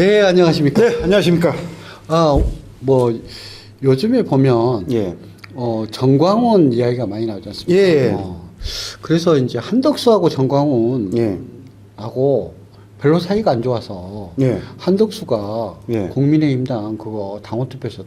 네, 안녕하십니까. 네, 안녕하십니까. 뭐, 요즘에 보면, 예. 정광훈 이야기가 많이 나오지 않습니까? 예. 그래서 이제 한덕수하고 정광훈하고 예. 별로 사이가 안 좋아서, 예. 한덕수가 예. 국민의힘당 그거 당원투표에서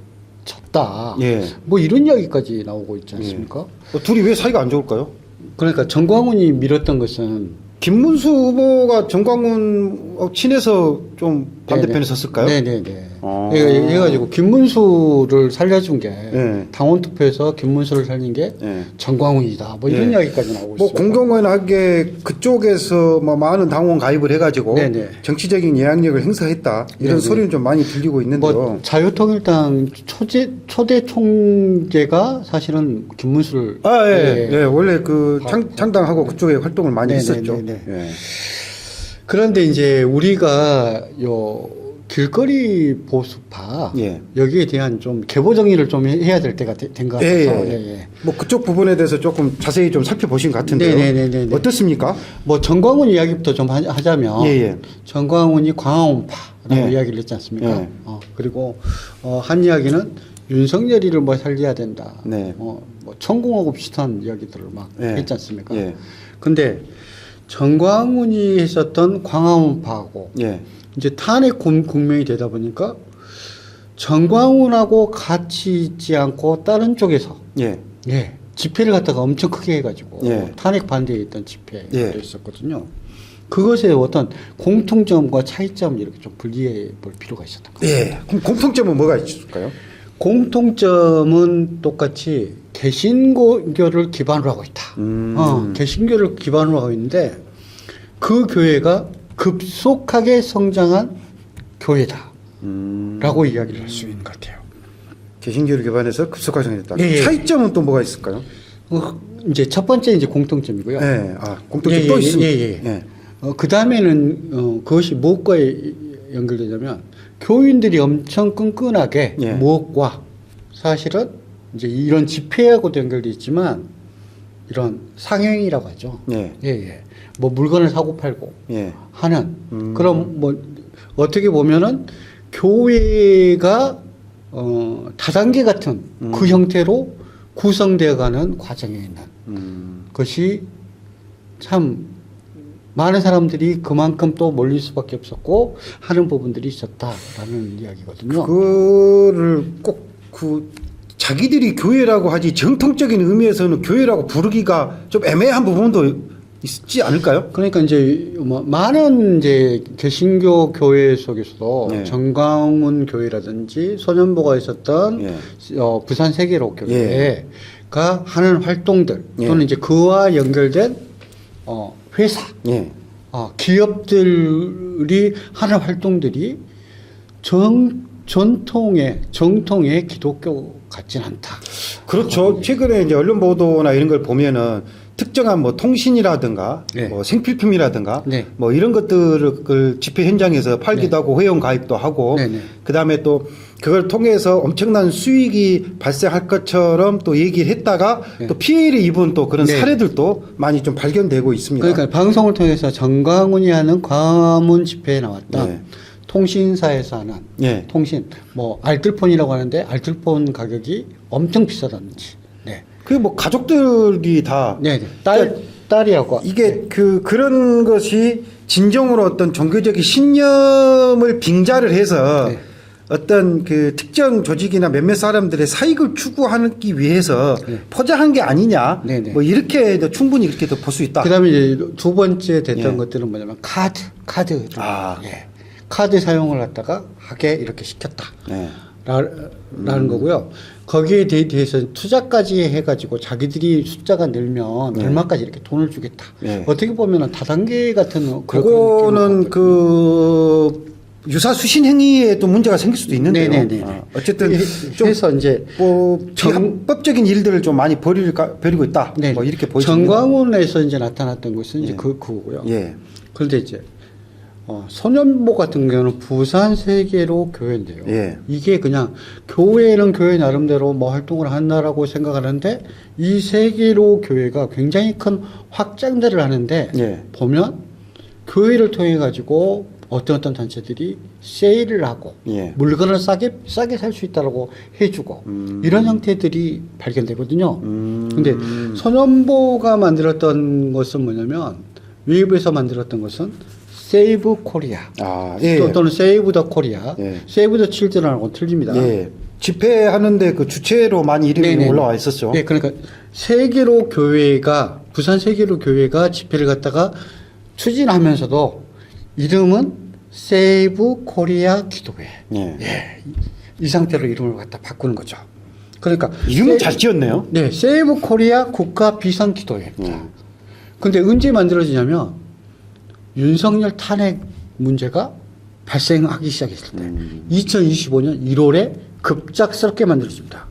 졌다. 예. 뭐 이런 이야기까지 나오고 있지 않습니까? 둘이 왜 사이가 안 좋을까요? 그러니까 정광훈이 밀었던 것은 김문수 후보가 정광훈 친해서 좀 반대편에 네네. 섰을까요? 네네네. 아. 해가지고 김문수를 살려준 게 네. 당원투표에서 김문수를 살린 게 예. 정광훈이다. 뭐 이런 예. 이야기까지 나오고 뭐 있어요. 공공연하게 그쪽에서 뭐 많은 당원 가입을 해가지고 네네. 정치적인 영향력을 행사했다 이런 네네. 소리는 좀 많이 들리고 있는데요. 뭐 자유통일당 초대 총재가 사실은 김문수를 예. 예. 예. 원래 그 창당하고 그쪽에 활동을 많이 네네네네. 했었죠. 예. 그런데 이제 우리가 길거리 보수파 예. 여기에 대한 좀 계보 정리를 좀 해야 될 때가 된 것 같아서 예. 뭐 그쪽 부분에 대해서 조금 자세히 좀 살펴보신 것 같은데요. 네네네네. 어떻습니까? 뭐 정광훈 이야기부터 좀 하자면 예. 정광훈이 광화문파라고 예. 이야기를 했지 않습니까? 예. 그리고 한 이야기는 윤석열이를 뭐 살려야 된다. 네. 뭐 천공하고 비슷한 이야기들을 막 예. 했지 않습니까? 예. 근데 정광훈이 했었던 광화문파하고 예. 이제 탄핵 국면이 되다 보니까 정광훈하고 같이 있지 않고 다른 쪽에서 예. 집회를 갖다가 엄청 크게 해가지고 예. 탄핵 반대에 있던 집회가 예. 있었거든요. 그것의 어떤 공통점과 차이점을 이렇게 좀 분리해 볼 필요가 있었던 거예요. 예. 그럼 공통점은 뭐가 있을까요? 공통점은 똑같이 개신교를 기반으로 하고 있다. 개신교를 기반으로 하고 있는데 그 교회가 급속하게 성장한 교회다. 라고 이야기를 할 수 있는 것 같아요. 개신교를 기반해서 급속하게 성장했다. 예. 차이점은 또 뭐가 있을까요? 이제 첫 번째 이제 공통점이고요. 예. 공통점 또 있습니다. 예. 그 다음에는 그것이 무엇과 연결되냐면 교인들이 엄청 끈끈하게 예. 무엇과 사실은 이제 이런 집회하고도 연결돼 있지만 이런 상행이라고 하죠. 예. 뭐 물건을 사고 팔고 예. 하는 그럼 뭐 어떻게 보면은 교회가 다단계 같은 그 형태로 구성되어가는 과정에 있는 것이 참 많은 사람들이 그만큼 또 몰릴 수밖에 없었고 하는 부분들이 있었다라는 이야기거든요. 그거를 꼭 자기들이 교회라고 하지 정통적인 의미에서는 교회라고 부르기가 좀 애매한 부분도 있지 않을까요? 그러니까 이제 뭐 많은 이제 개신교 교회 속에서도 예. 정광훈 교회라든지 소년보가 있었던 예. 부산 세계로 교회가 하는 활동들 예. 또는 이제 그와 연결된 회사, 예. 기업들이 하는 활동들이 정통의 기독교 같진 않다. 그렇죠. 최근에 이제 언론 보도나 이런 걸 보면은 특정한 뭐 통신이라든가 네. 뭐 생필품이라든가 네. 뭐 이런 것들을 그 집회 현장에서 팔기도 네. 하고 회원 가입도 하고 네네. 그다음에 또 그걸 통해서 엄청난 수익이 발생할 것처럼 또 얘기를 했다가 네. 또 피해를 입은 또 그런 네. 사례들도 많이 좀 발견되고 있습니다. 그러니까 방송을 통해서 정광훈이 하는 광화문 집회에 나왔던 네. 통신사에서 하는 예. 통신 뭐 알뜰폰이라고 하는데 알뜰폰 가격이 엄청 비싸다든지. 네. 그 뭐 가족들이 다 네. 그러니까 딸이하고 이게 그런 것이 진정으로 어떤 종교적인 신념을 빙자를 해서 네. 어떤 그 특정 조직이나 몇몇 사람들의 사익을 추구하기 위해서 네. 포장한 게 아니냐. 네네. 뭐 이렇게 충분히 그렇게 볼 수 있다. 그다음에 이제 두 번째 됐던 예. 것들은 뭐냐면 카드. 아. 카드 사용을 갖다가 하게 이렇게 시켰다. 네. 라는 거고요. 거기에 대해서 투자까지 해가지고 자기들이 숫자가 늘면 네. 얼마까지 이렇게 돈을 주겠다. 네. 어떻게 보면 다단계 같은 그거는 그 유사 수신 행위에 또 문제가 생길 수도 있는데요. 네네네. 어쨌든 좀 해서 이제 뭐 비합법적인 일들을 좀 많이 벌이고 있다. 네. 뭐 이렇게 보이시는 정광훈에서 이제 나타났던 것은 이제 예. 그거고요. 예. 그런데 이제 소년보 같은 경우는 부산 세계로 교회인데요. 예. 이게 그냥 교회는 교회 나름대로 뭐 활동을 한다라고 생각하는데 이 세계로 교회가 굉장히 큰 확장들을 하는데 예. 보면 교회를 통해 가지고 어떤 단체들이 세일을 하고 예. 물건을 싸게 살 수 있다라고 해주고 이런 형태들이 발견되거든요. 근데 손연보가 만들었던 것은 뭐냐면 웨이브에서 만들었던 것은 세이브 코리아 예. 또는 세이브 더 코리아, 예. 세이브 더 칠드런하고 틀립니다. 예. 집회하는데 그 주체로 많이 이름이 네네네. 올라와 있었죠. 네, 그러니까 부산 세계로 교회가 집회를 갖다가 추진하면서도 이름은 세이브 코리아 기도회. 예. 예, 이 상태로 이름을 갖다 바꾸는 거죠. 그러니까 이름은 잘 지었네요. 네, 세이브 코리아 국가 비상 기도회입니다. 근데 언제 만들어지냐면 윤석열 탄핵 문제가 발생하기 시작했을 때 2025년 1월에 급작스럽게 만들어집니다.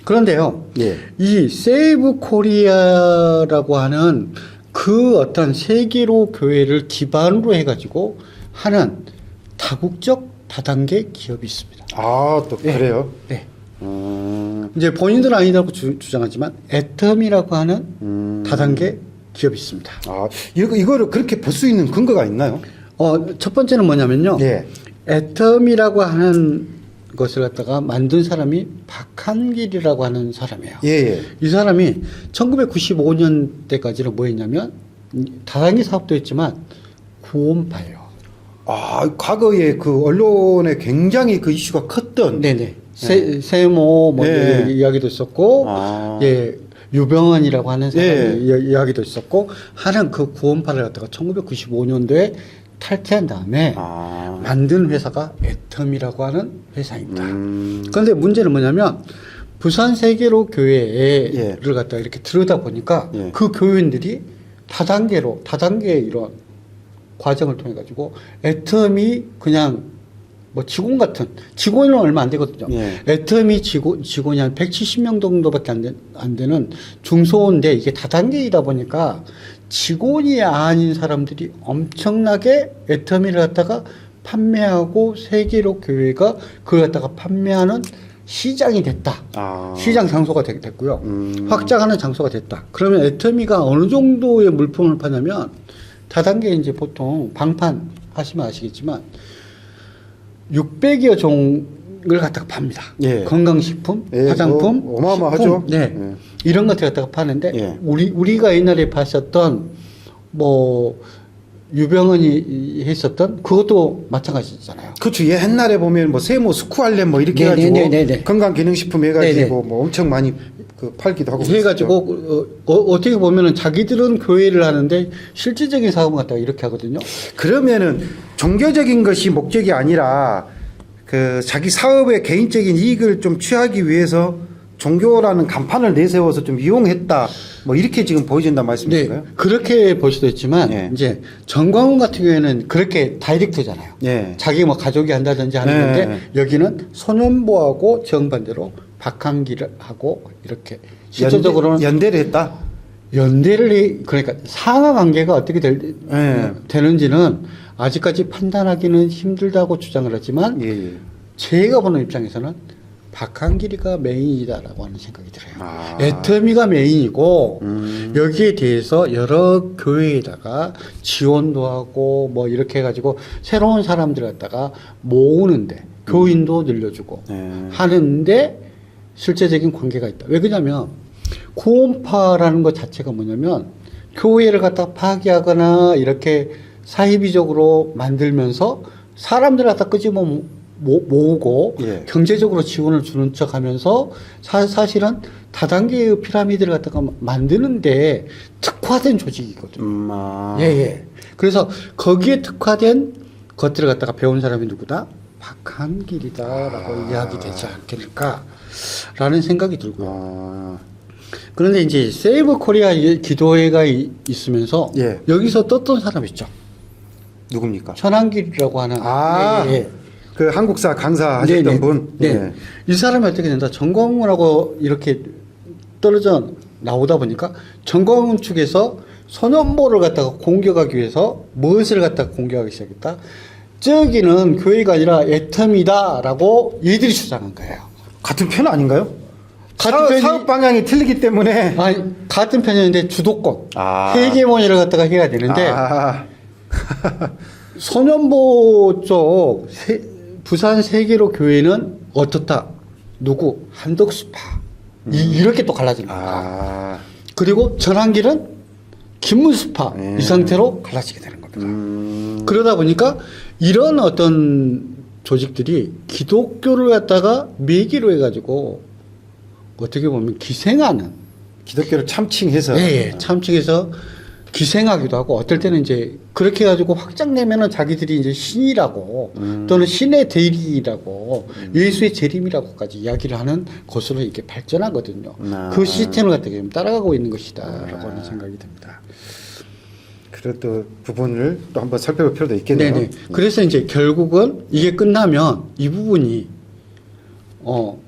그런데요, 예. 이 세이브 코리아라고 하는 그 어떤 세계로 교회를 기반으로 해가지고 하는 다국적 다단계 기업이 있습니다. 또 네. 그래요? 네. 이제 본인들은 아니라고 주장하지만 애텀이라고 하는 다단계 기업이 있습니다. 이거를 그렇게 볼 수 있는 근거가 있나요? 첫 번째는 뭐냐면요. 예. 애텀이라고 하는 것을 갖다가 만든 사람이 박한길이라고 하는 사람이에요. 예. 이 사람이 1995년대까지는 뭐 했냐면 다단계 사업도 했지만 구원파예요. 과거에 그 언론에 굉장히 그 이슈가 컸던. 네네. 세모 뭐 네. 이야기도 있었고, 예, 유병헌이라고 하는 사람의 이야기도 있었고 하는 그 구원파를 갖다가 1995년도에 탈퇴한 다음에 만든 회사가 애텀이라고 하는 회사입니다. 그런데 문제는 뭐냐면 부산 세계로 교회를 갖다가 이렇게 들여다 보니까 그 교인들이 다단계 이런 과정을 통해 가지고 애텀이 그냥 뭐 직원은 얼마 안 되거든요. 애텀이 직원이 한 170명 정도밖에 안 되는 중소인데 이게 다단계이다 보니까 직원이 아닌 사람들이 엄청나게 애터미를 갖다가 판매하고 세계로 교회가 그걸 갖다가 판매하는 시장이 됐다. 시장 장소가 됐고요. 확장하는 장소가 됐다. 그러면 애터미가 어느 정도의 물품을 파냐면 다단계 이제 보통 방판 하시면 아시겠지만 600여 종을 갖다가 팝니다. 건강식품, 화장품, 어마어마하죠. 식품, 네. 이런 것들 갖다가 파는데 우리가 옛날에 봤었던 뭐 유병헌이 했었던 그것도 마찬가지잖아요. 그렇죠. 옛날에 보면 뭐 세모 스쿠알렘 뭐 이렇게 해가지고 건강기능식품 해가지고 뭐 엄청 많이 그 팔기도 하고 해가지고 어떻게 보면은 자기들은 교회를 하는데 실질적인 사업을 갖다가 이렇게 하거든요. 그러면은 종교적인 것이 목적이 아니라 그 자기 사업의 개인적인 이익을 좀 취하기 위해서 종교라는 간판을 내세워서 좀 이용했다. 뭐 이렇게 지금 보여진단 말씀이신가요? 네, 그렇게 볼 수도 있지만 이제 정광훈 같은 경우에는 그렇게 다이렉트잖아요. 자기 뭐 가족이 한다든지 하는 건데 여기는 손연보하고 정반대로 박한길하고 이렇게 실질적으로는 연대를 했다. 그러니까 상하 관계가 어떻게 되는지는 아직까지 판단하기는 힘들다고 주장을 하지만 제가 보는 입장에서는 박한길이가 메인이다라고 하는 생각이 들어요. 애터미가 메인이고 여기에 대해서 여러 교회에다가 지원도 하고 뭐 이렇게 해가지고 새로운 사람들 갖다가 모으는데 교인도 늘려주고 하는데 실제적인 관계가 있다. 왜 그러냐면 구원파라는 것 자체가 뭐냐면 교회를 갖다 파괴하거나 이렇게 사이비적으로 만들면서 사람들 갖다 끄집어 모으고 경제적으로 지원을 주는 척 하면서 사실은 다단계의 피라미드를 갖다가 만드는데 특화된 조직이거든요. 그래서 거기에 특화된 것들을 갖다가 배운 사람이 누구다? 박한길이다라고 이야기 되지 않겠을까라는 생각이 들고요. 그런데 이제 세이브 코리아 기도회가 있으면서 여기서 떴던 사람 있죠. 누굽니까? 천한길이라고 하는 그 한국사 강사하셨던 분. 이 사람이 어떻게 된다? 정광훈하고 이렇게 떨어져 나오다 보니까 정광훈 측에서 손연보를 갖다가 공격하기 위해서 무엇을 갖다가 공격하기 시작했다? 저기는 교회가 아니라 애텀이다라고 얘들이 주장한 거예요. 같은 편 아닌가요? 같은 사업 방향이 틀리기 때문에. 같은 편이었는데 주도권, 헤게모니를 갖다가 해야 되는데 소년보 쪽 부산 세계로 교회는 어떻다. 누구? 한덕수파. 이렇게 또 갈라집니다. 아. 그리고 전환길은 김문수파. 네. 이 상태로 갈라지게 되는 겁니다. 그러다 보니까 이런 어떤 조직들이 기독교를 갖다가 매개로 해가지고 어떻게 보면 기생하는 기독교를 참칭해서. 예, 참칭해서 기생하기도 하고 어떨 때는 이제 그렇게 해가지고 확장되면은 자기들이 이제 신이라고 또는 신의 대리라고 예수의 재림이라고까지 이야기를 하는 것으로 이렇게 발전하거든요. 그 시스템을 갖다가 지금 따라가고 있는 것이다라고 하는 생각이 듭니다. 그래도 부분을 또 한번 살펴볼 필요도 있겠네요. 네네. 그래서 이제 결국은 이게 끝나면 이 부분이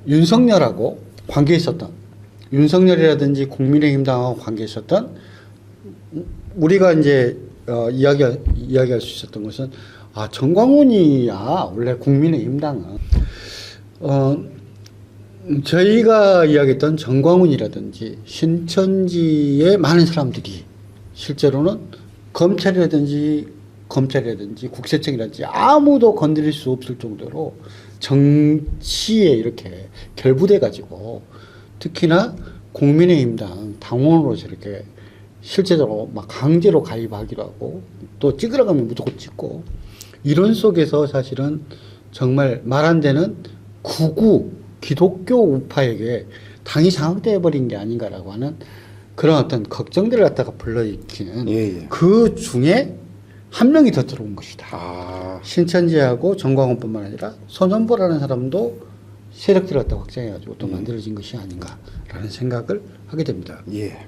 윤석열하고 관계 있었던 윤석열이라든지 국민의힘당하고 관계 있었던 우리가 이제 이야기할 수 있었던 것은 정광훈이야 원래 국민의힘당은 저희가 이야기했던 정광훈이라든지 신천지의 많은 사람들이 실제로는 검찰이라든지 국세청이라든지 아무도 건드릴 수 없을 정도로 정치에 이렇게 결부돼 가지고 특히나 국민의힘당 당원으로서 이렇게 실제적으로 막 강제로 가입하기도 하고 또 찍으러 가면 무조건 찍고 이런 속에서 사실은 정말 말 안 되는 극우 기독교 우파에게 당이 장악되어 버린 게 아닌가라고 하는 그런 어떤 걱정들을 갖다가 불러일으키는 예. 그 중에 한 명이 더 들어온 것이다. 아. 신천지하고 정광훈뿐만 아니라 손현보라는 사람도 세력들을 갖다 확장해가지고 또 만들어진 것이 아닌가라는 생각을 하게 됩니다. 예.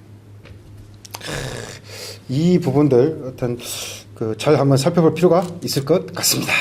이 부분들 어떤 잘 한번 살펴볼 필요가 있을 것 같습니다.